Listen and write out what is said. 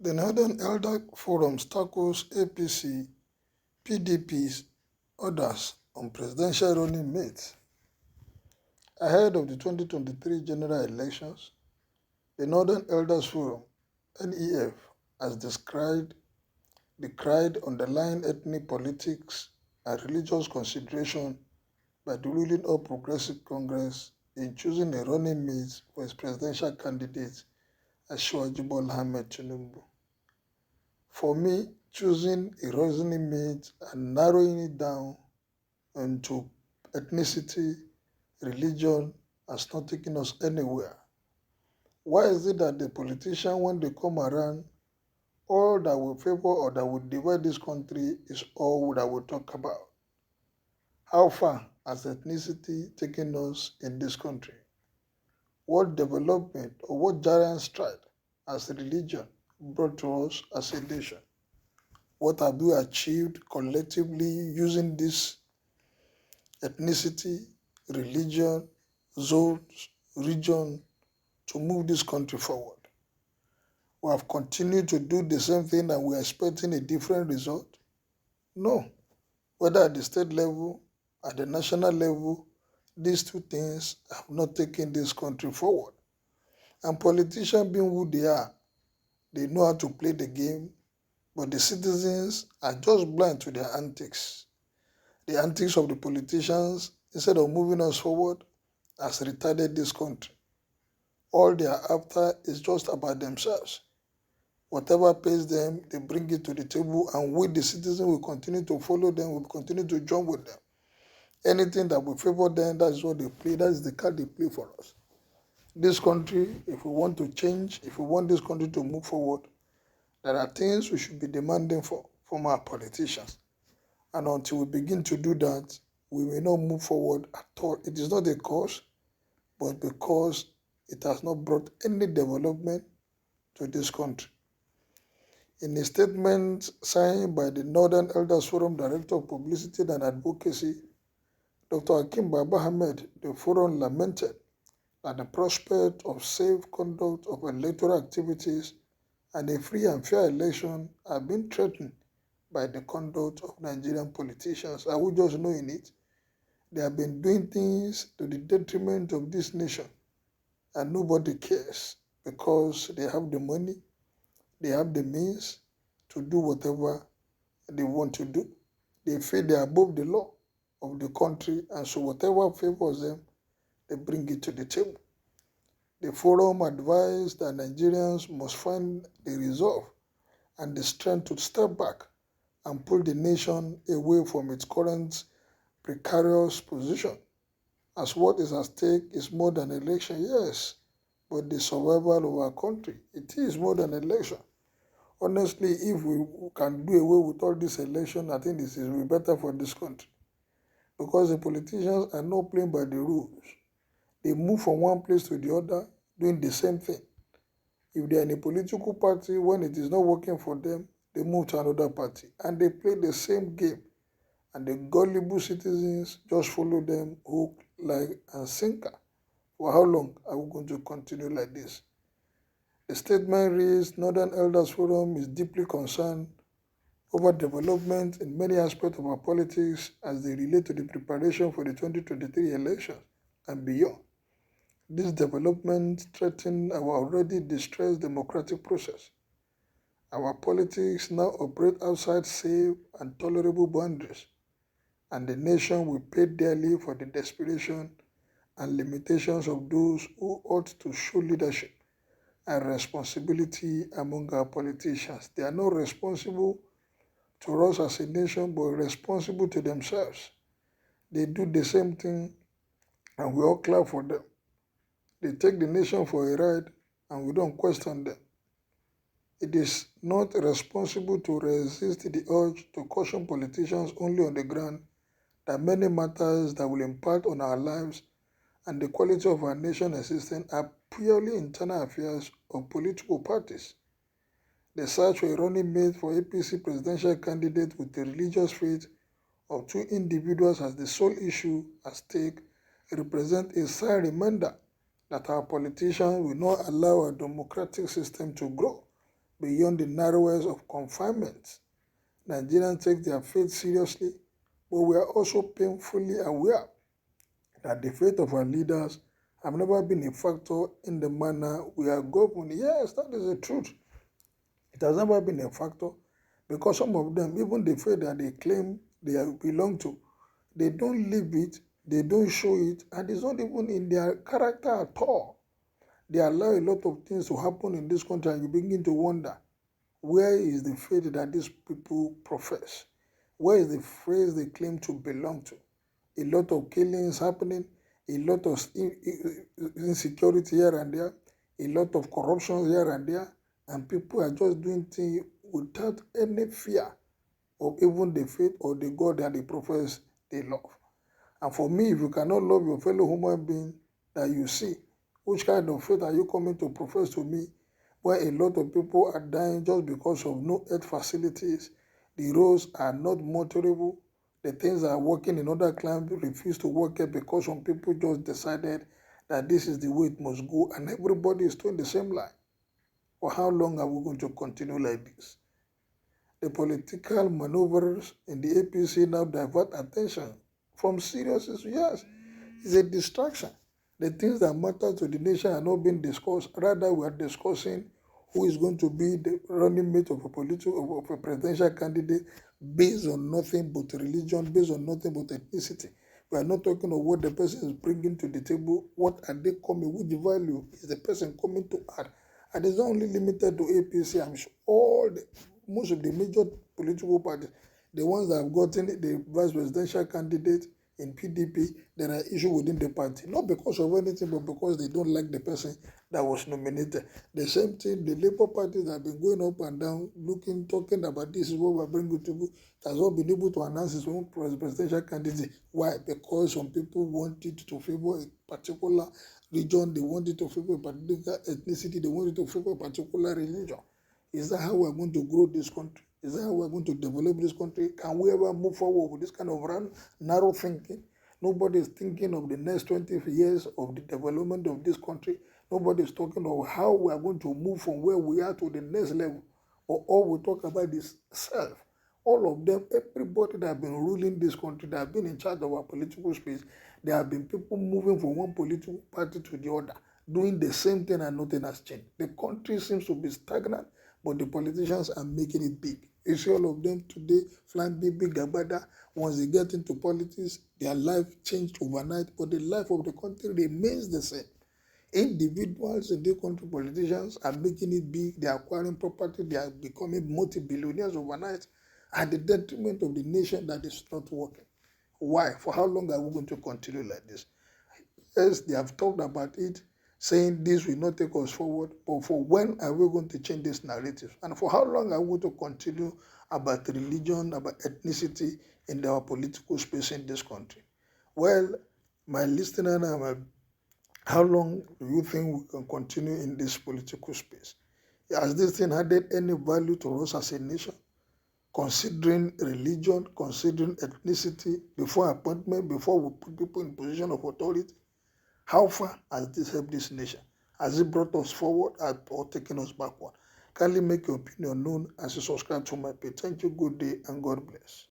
The Northern Elder Forum tackles APC, PDP's orders on presidential running mates. Ahead of the 2023 general elections, the Northern Elders Forum, NEF, has decried underlying ethnic politics and religious consideration by the ruling All Progressive Congress in choosing a running mate for its presidential candidate, Asiwaju Bola Ahmed Tinubu. For me, choosing a running mate and narrowing it down into ethnicity, religion, has not taken us anywhere. Why is it that the politicians, when they come around, all that will favor or that will divide this country is all that we talk about? How far has ethnicity taken us in this country? What development or what giant stride has religion brought to us as a nation? What have we achieved collectively using this ethnicity, religion, zones, region to move this country forward? We have continued to do the same thing and we are expecting a different result? No. Whether at the state level, at the national level, these two things have not taken this country forward. And politicians being who they are, they know how to play the game, but the citizens are just blind to their antics. The antics of the politicians, instead of moving us forward, has retarded this country. All they are after is just about themselves. Whatever pays them, they bring it to the table, and we, the citizens, will continue to follow them, will continue to join with them. Anything that will favor them, that is what they play, that is the card they play for us. This country, if we want to change, if we want this country to move forward, there are things we should be demanding from our politicians. And until we begin to do that, we may not move forward at all. It is not a cause, but because it has not brought any development to this country. In a statement signed by the Northern Elders Forum Director of Publicity and Advocacy, Dr. Hakeem Baba Ahmed, the forum lamented that the prospect of safe conduct of electoral activities and a free and fair election have been threatened by the conduct of Nigerian politicians. Are we just knowing it? They have been doing things to the detriment of this nation, and nobody cares because they have the money, they have the means to do whatever they want to do. They feel they are above the law of the country, and so whatever favors them, they bring it to the table. The forum advised that Nigerians must find the resolve and the strength to step back and pull the nation away from its current precarious position. As what is at stake is more than election, yes, but the survival of our country, it is more than election. Honestly, if we can do away with all this election, I think this will be better for this country. Because the politicians are not playing by the rules. They move from one place to the other, doing the same thing. If they are in a political party, when it is not working for them, they move to another party. And they play the same game. And the gullible citizens just follow them hook, line, and sinker. For how long are we going to continue like this? The statement reads, Northern Elders Forum is deeply concerned over development in many aspects of our politics as they relate to the preparation for the 2023 elections and beyond. This development threatens our already distressed democratic process. Our politics now operate outside safe and tolerable boundaries, and the nation will pay dearly for the desperation and limitations of those who ought to show leadership and responsibility among our politicians. They are not responsible to us as a nation, but responsible to themselves. They do the same thing, and we all clap for them. They take the nation for a ride, and we don't question them. It is not responsible to resist the urge to caution politicians only on the ground that many matters that will impact on our lives and the quality of our nation's existence are purely internal affairs of political parties. The search for a running mate for APC presidential candidate with the religious faith of two individuals as the sole issue at stake represents a sad reminder that our politicians will not allow our democratic system to grow beyond the narrowest of confinement. Nigerians take their faith seriously, but we are also painfully aware that the faith of our leaders have never been a factor in the manner we are governed. Yes, that is the truth. It has never been a factor because some of them, even the faith that they claim they belong to, they don't live it, they don't show it, and it's not even in their character at all. They allow a lot of things to happen in this country, and you begin to wonder, where is the faith that these people profess? Where is the phrase they claim to belong to? A lot of killings happening, a lot of insecurity here and there, a lot of corruption here and there, and people are just doing things without any fear of even the faith or the God that they profess they love. And for me, if you cannot love your fellow human being that you see, which kind of faith are you coming to profess to me, where a lot of people are dying just because of no health facilities, the roads are not motorable, the things that are working in other climes refuse to work here because some people just decided that this is the way it must go, and everybody is doing the same line. For how long are we going to continue like this? The political maneuvers in the APC now divert attention from serious issues. Yes, it's a distraction. The things that matter to the nation are not being discussed. Rather, we are discussing who is going to be the running mate of a presidential candidate based on nothing but religion, based on nothing but ethnicity. We are not talking of what the person is bringing to the table. What are they coming? Which value is the person coming to add? And it's not only limited to APC. I'm sure most of the major political parties, the ones that have gotten the vice presidential candidate in PDP, there are issues within the party. Not because of anything, but because they don't like the person that was nominated. The same thing, the Labour parties that have been going up and down, talking about this is what we're bringing to you, has not been able to announce its own presidential candidate. Why? Because some people wanted to favor a particular region, they wanted to favor a particular ethnicity, they wanted to favor a particular religion. Is that how we're going to grow this country? Is that how we're going to develop this country? Can we ever move forward with this kind of narrow thinking? Nobody is thinking of the next 20 years of the development of this country. Nobody is talking of how we are going to move from where we are to the next level. Or all we talk about is self. All of them, everybody that have been ruling this country, that have been in charge of our political space, there have been people moving from one political party to the other, doing the same thing and nothing has changed. The country seems to be stagnant, but the politicians are making it big. You see all of them today flying big gabada. Once they get into politics, their life changed overnight, but the life of the country remains the same. Individuals in the country, politicians, are making it big. They are acquiring property. They are becoming multi-billionaires overnight at the detriment of the nation that is not working. Why? For how long are we going to continue like this? Yes, they have talked about it, saying this will not take us forward, but for when are we going to change this narrative? And for how long are we going to continue about religion, about ethnicity in our political space in this country? Well, my listener now, how long do you think we can continue in this political space? Has this thing added any value to us as a nation? Considering religion, considering ethnicity before appointment, before we put people in position of authority? How far has this helped this nation? Has it brought us forward or taken us backward? Kindly make your opinion known as you subscribe to my page. Thank you, good day, and God bless.